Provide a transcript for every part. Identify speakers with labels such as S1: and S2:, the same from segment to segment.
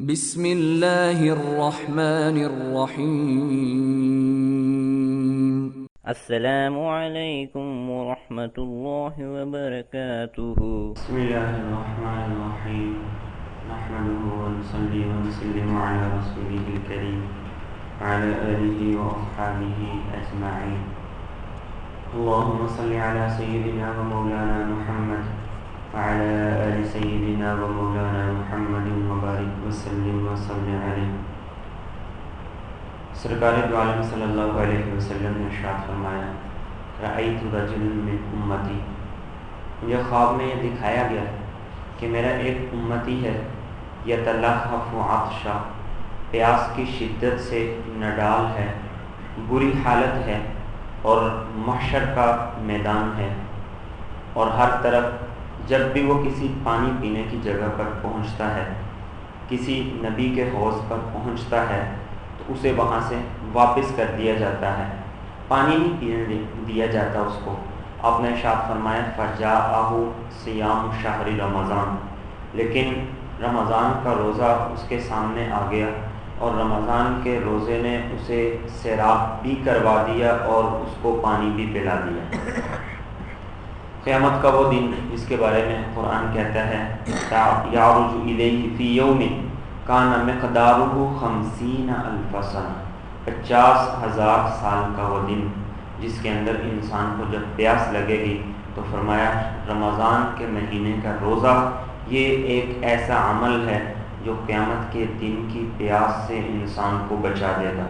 S1: بسم اللہ الرحمن الرحیم۔
S2: السلام علیکم ورحمۃ اللہ وبرکاتہ۔
S3: بسم اللہ الرحمن الرحیم نحمده ونصلي ونسلم على رسوله الكريم وعلى آله وأصحابه أجمعين۔ اللهم صل على سيدنا ومولانا محمد وعلى آل سيدنا ومولانا محمد وبارك وسلم وصلي عليه۔ سرکار دو عالم صلی اللہ علیہ وسلم نے ارشاد فرمایا، رأیت رجلا من امتی، مجھے خواب میں یہ دکھایا گیا کہ میرا ایک امتی ہے، یتلہف عطشا، پیاس کی شدت سے نڈال ہے، بری حالت ہے اور محشر کا میدان ہے، اور ہر طرف جب بھی وہ کسی پانی پینے کی جگہ پر پہنچتا ہے، کسی نبی کے حوض پر پہنچتا ہے تو اسے وہاں سے واپس کر دیا جاتا ہے، پانی نہیں پینے دیا جاتا اس کو۔ آپ نے ارشاد فرمایا فجاءہ صیام شہر رمضان، لیکن رمضان کا روزہ اس کے سامنے آ گیا اور رمضان کے روزے نے اسے سیراب بھی کروا دیا اور اس کو پانی بھی پلا دیا۔ قیامت کا وہ دن جس کے بارے میں قرآن کہتا ہے یعرج الیہ فی یوم کان مقدارہ 50,000 سنہ، 50,000 سال کا وہ دن جس کے اندر انسان کو جب پیاس لگے گی تو فرمایا رمضان کے مہینے کا روزہ یہ ایک ایسا عمل ہے جو قیامت کے دن کی پیاس سے انسان کو بچا دے گا،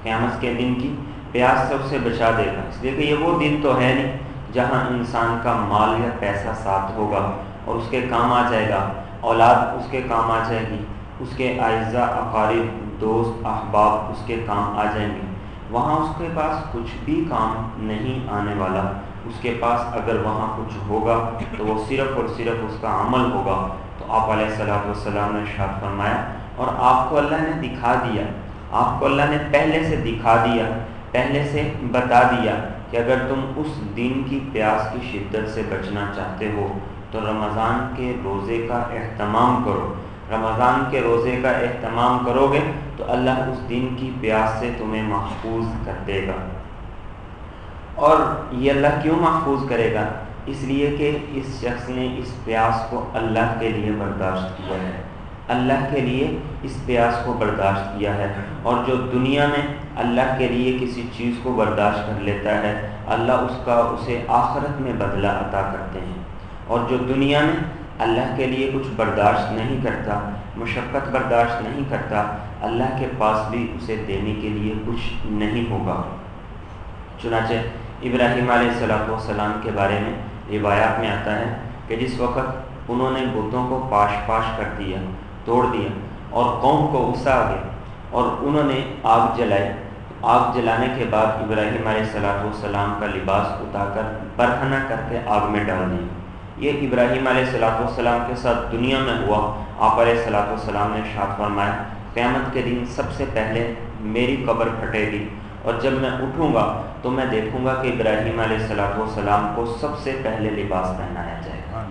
S3: قیامت کے دن کی پیاس سے اسے بچا دے گا، اس لیے کہ یہ وہ دن تو ہے نہیں جہاں انسان کا مال یا پیسہ ساتھ ہوگا اور اس کے کام آ جائے گا، اولاد اس کے کام آ جائے گی، اس کے اعزاء اقارب دوست احباب اس کے کام آ جائیں گے، وہاں اس کے پاس کچھ بھی کام نہیں آنے والا۔ اس کے پاس اگر وہاں کچھ ہوگا تو وہ صرف اور صرف اس کا عمل ہوگا۔ تو آپ علیہ السلام نے ارشاد فرمایا اور آپ کو اللہ نے دکھا دیا، آپ کو اللہ نے پہلے سے دکھا دیا، پہلے سے بتا دیا کہ اگر تم اس دن کی پیاس کی شدت سے بچنا چاہتے ہو تو رمضان کے روزے کا اہتمام کرو، رمضان کے روزے کا اہتمام کرو گے تو اللہ اس دن کی پیاس سے تمہیں محفوظ کر دے گا۔ اور یہ اللہ کیوں محفوظ کرے گا؟ اس لیے کہ اس شخص نے اس پیاس کو اللہ کے لیے برداشت کیا ہے، اللہ کے لیے اس پیاس کو برداشت کیا ہے۔ اور جو دنیا میں اللہ کے لیے کسی چیز کو برداشت کر لیتا ہے اللہ اسے آخرت میں بدلہ عطا کرتے ہیں، اور جو دنیا میں اللہ کے لیے کچھ برداشت نہیں کرتا، مشقت برداشت نہیں کرتا، اللہ کے پاس بھی اسے دینے کے لیے کچھ نہیں ہوگا۔ چنانچہ ابراہیم علیہ السلام کے بارے میں روایات میں آتا ہے کہ جس وقت انہوں نے بتوں کو پاش پاش کر دیا، توڑ دیا اور قوم کو غصہ آ گیا اور انہوں نے آگ جلائی، آگ جلانے کے بعد ابراہیم علیہ السلام کا لباس اتار کر برہنہ کر کے آگ میں ڈال دیا۔ یہ ابراہیم علیہ السلام کے ساتھ دنیا میں ہوا۔ آپ علیہ السلام نے ارشاد فرمایا قیامت کے دن سب سے پہلے میری قبر پھٹے گی اور جب میں اٹھوں گا تو میں دیکھوں گا کہ ابراہیم علیہ السلام کو سب سے پہلے لباس پہنایا جائے گا۔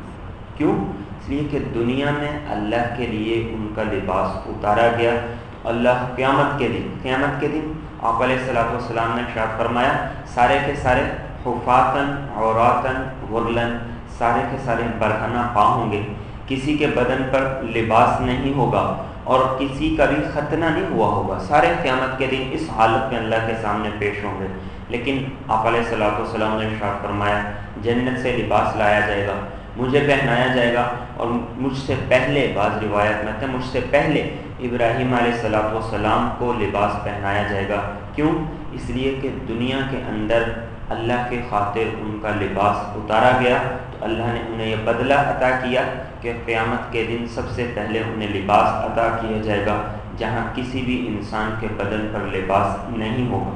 S3: کیوں؟ اس لیے کہ دنیا میں اللہ کے لیے ان کا لباس اتارا گیا، اللہ قیامت کے دن آپ علیہ السلام نے ارشاد فرمایا سارے کے سارے حفاتن عوراتن غرلن، سارے کے سارے برہنہ پا ہوں گے، کسی کے بدن پر لباس نہیں ہوگا اور کسی کا بھی ختنہ نہیں ہوا ہوگا، سارے قیامت کے دن اس حالت میں اللہ کے سامنے پیش ہوں گے۔ لیکن آپ علیہ السلام نے ارشاد فرمایا جنت سے لباس لایا جائے گا، مجھے پہنایا جائے گا، اور مجھ سے پہلے بعض روایت میں تھا مجھ سے پہلے ابراہیم علیہ السلام کو لباس پہنایا جائے گا۔ کیوں؟ اس لیے کہ دنیا کے اندر اللہ کے خاطر ان کا لباس اتارا گیا تو اللہ نے انہیں یہ بدلہ عطا کیا کہ قیامت کے دن سب سے پہلے انہیں لباس عطا کیا جائے گا جہاں کسی بھی انسان کے بدن پر لباس نہیں ہوگا۔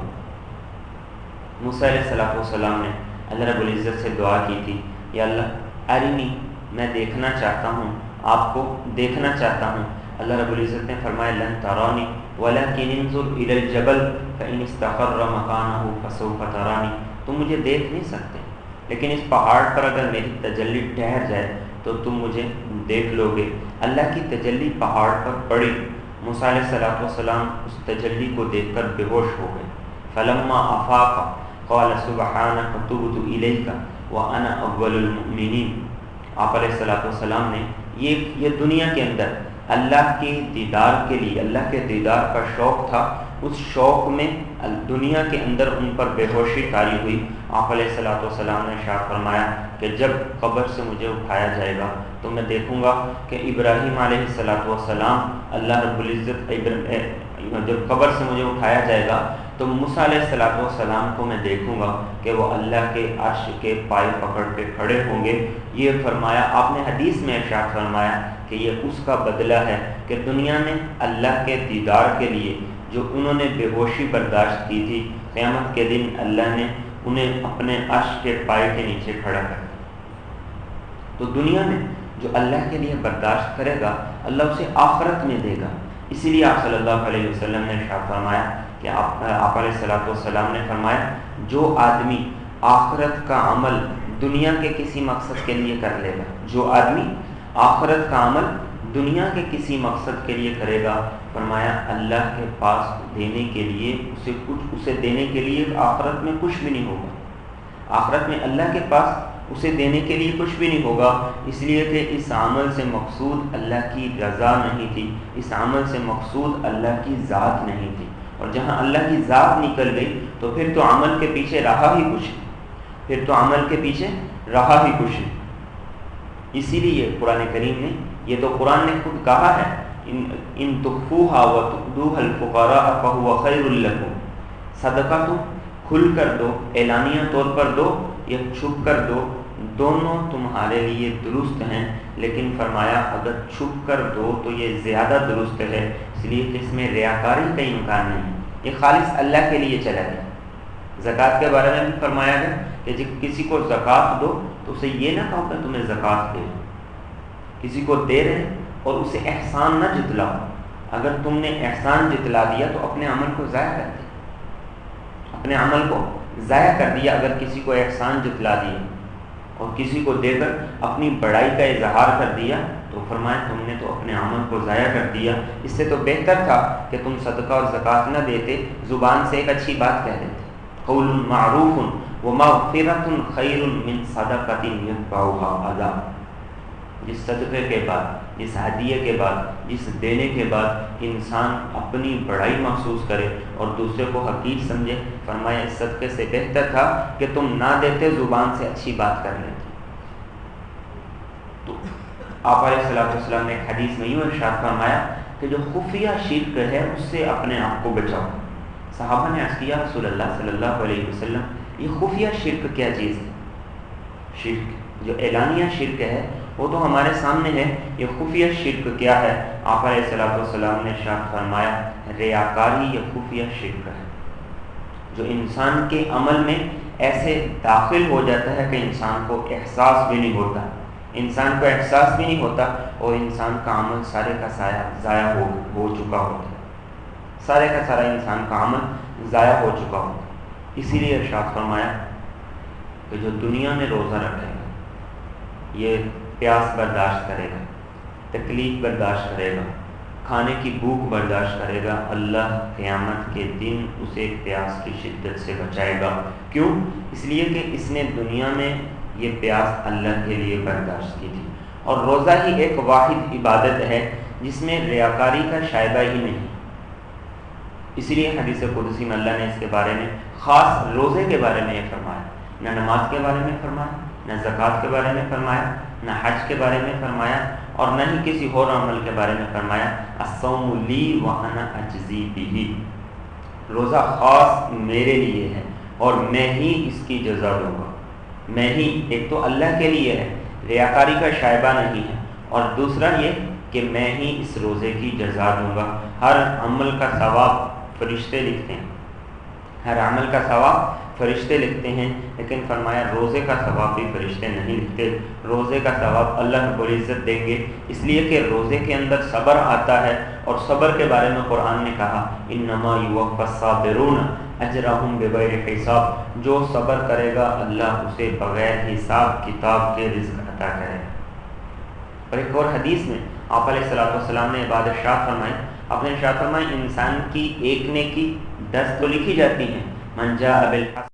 S3: موسیٰ علیہ السلام نے اللہ رب العزت سے دعا کی تھی یا اللہ ارنی، میں دیکھنا چاہتا ہوں، آپ کو دیکھنا چاہتا ہوں۔ اللہ رب العزت نے فرمایا لن ترانی ولکن انظر الی الجبل فإن استقر مکانہ فسوف ترانی، تم مجھے دیکھ نہیں سکتے لیکن اس پہاڑ پر اگر میری تجلی ٹھہر جائے تو تم مجھے دیکھ لو گے۔ اللہ کی تجلی پہاڑ پر پڑی موسیٰ علیہ السلام اس تجلی کو دیکھ کر بے ہوش ہو گئے. فلما افاق قال سبحانک تبت الیک وانا اول المؤمنین. آپ علیہ السلام نے یہ دنیا کے اندر اللہ کے دیدار کے لیے، اللہ کے دیدار کا شوق تھا، اس شوق میں دنیا کے اندر ان پر بے ہوشی طاری ہوئی. آپ علیہ السلام نے ارشاد فرمایا کہ جب قبر سے مجھے اٹھایا جائے گا تو میں دیکھوں گا کہ ابراہیم علیہ السلام اللہ رب العزت جب قبر سے مجھے اٹھایا جائے گا تو موسیٰ علیہ السلام کو میں دیکھوں گا کہ وہ اللہ کے عرش کے پائے پکڑ کے کھڑے ہوں گے. یہ فرمایا آپ نے حدیث میں ارشاد فرمایا کہ یہ اس کا بدلہ ہے کہ دنیا میں اللہ کے دیدار کے لیے جو انہوں نے بے ہوشی برداشت کی تھی، قیامت کے دن اللہ نے انہیں اپنے عرش کے پائے کے نیچے کھڑا کر دیا. تو دنیا میں جو اللہ کے لیے برداشت کرے گا اللہ اسے آخرت میں دے گا. اسی لیے آپ صلی اللہ علیہ وسلم نے ارشاد فرمایا کہ آپ علیہ السلام نے فرمایا جو آدمی آخرت کا عمل دنیا کے کسی مقصد کے لیے کر لے گا، جو آدمی آخرت کا عمل دنیا کے کسی مقصد کے لیے کرے گا، فرمایا اللہ کے پاس دینے کے لیے اسے دینے کے لیے آخرت میں کچھ بھی نہیں ہوگا. آخرت میں اللہ کے پاس اسے دینے کے لیے کچھ بھی نہیں ہوگا، اس لیے کہ اس عمل سے مقصود اللہ کی رضا نہیں تھی، اس عمل سے مقصود اللہ کی ذات نہیں تھی. اور جہاں اللہ کی ذات نکل گئی تو پھر تو عمل کے پیچھے رہا ہی کچھ ہے. اسی لیے قرآن کریم نے، یہ تو قرآن نے خود کہا ہے، ان تخفوها وتؤتوها الفقراء فهو خیر لکم. صدقہ تو کھل کر دو، اعلانیہ طور پر دو یا چھپ کر دو، دونوں تمہارے لیے درست ہیں، لیکن فرمایا اگر چھپ کر دو تو یہ زیادہ درست ہے، اس لیے کہ اس میں ریاکاری کا امکان نہیں. یہ خالص اللہ کے لیے چلا گیا. زکوٰۃ کے بارے میں بھی فرمایا گیا کہ جب کسی کو زکوٰۃ دو تو اسے یہ نہ کہو کہ تمہیں زکوٰۃ دے دو. کسی کو دے رہے اور اسے احسان نہ جتلاؤ. اگر تم نے احسان جتلا دیا تو اپنے عمل کو ضائع کر دیا. اگر کسی کو احسان جتلا دیا اور کسی کو دے کر اپنی بڑائی کا اظہار کر دیا تو فرمایا تم نے تو اپنے عمل کو ضائع کر دیا. اس سے تو بہتر تھا کہ تم صدقہ اور زکوٰۃ نہ دیتے، زبان سے ایک اچھی بات کہہ دیتے. قول معروف ومغفرۃ خیر من صدقۃ یتبعها اذی. جس صدقے کے بعد، جس ہدیے کے بعد، جس دینے کے بعد انسان اپنی بڑائی محسوس کرے اور دوسرے کو حقیر سمجھے، فرمایا اس صدقے سے بہتر تھا کہ تم نہ دیتے، زبان سے اچھی بات کر لیتے. تو آپ علیہ السلام نے ایک حدیث میں یوں ارشاد فرمایا کہ جو خفیہ شرک ہے اس سے اپنے آپ کو بچاؤ. صحابہ نے عرض کیا رسول اللہ صلی اللہ علیہ وسلم یہ خفیہ شرک کیا چیز ہے؟ شرک جو اعلانیہ شرک ہے وہ تو ہمارے سامنے ہے، یہ خفیہ شرک کیا ہے؟ آپ علیہ السلام نے ارشاد فرمایا ریاکاری یہ خفیہ شرک ہے جو انسان کے عمل میں ایسے داخل ہو جاتا ہے کہ انسان کو احساس بھی نہیں ہوتا، اور انسان کا عمل سارے کا ضائع ہو چکا ہوتا ہے، سارے کا سارا انسان کا عمل ضائع ہو چکا ہوتا ہے. اسی لیے ارشاد فرمایا کہ جو دنیا میں روزہ رکھے گا، یہ پیاس برداشت کرے گا، تکلیف برداشت کرے گا، کھانے کی بھوک برداشت کرے گا، اللہ قیامت کے دن اسے پیاس کی شدت سے بچائے گا. کیوں؟ اس لیے کہ اس نے دنیا میں یہ پیاس اللہ کے لیے برداشت کی تھی. اور روزہ ہی ایک واحد عبادت ہے جس میں ریاکاری کا شائبہ ہی نہیں. اسی لیے حدیث قدسی میں اللہ نے اس کے بارے میں خاص روزے کے بارے میں یہ فرمایا، نہ نماز کے بارے میں فرمایا، نہ زکوٰۃ کے بارے میں فرمایا، نہ حج کے بارے میں فرمایا، اور نہ ہی کسی اور عمل کے بارے میں فرمایا. الصوم لی وانا اجزی بہ. روزہ خاص میرے لیے ہے اور میں ہی اس کی جزا دوں گا. میں ہی، ایک تو اللہ کے لیے ہے، ریاکاری کا شائبہ نہیں ہے، اور دوسرا یہ کہ میں ہی اس روزے کی جزا دوں گا. ہر عمل کا ثواب فرشتے لکھتے ہیں، ہر عمل کا ثواب فرشتے لکھتے ہیں، لیکن فرمایا روزے کا ثواب بھی فرشتے نہیں لکھتے. روزے کا ثواب اللہ رب العزت دیں گے، اس لیے کہ روزے کے اندر صبر آتا ہے، اور صبر کے بارے میں قرآن نے کہا انما یوفی الصابرون اجرہم بغیر حساب. جو صبر کرے گا اللہ اسے بغیر حساب کتاب کے رزق عطا کرے گا. اور ایک اور حدیث میں آپ علیہ السلام نے بادشاہ فرمائے آپ نے ارشاد فرمایا انسان کی ایک نیکی 10 تو لکھی جاتی ہیں، من جاء بالحسنۃ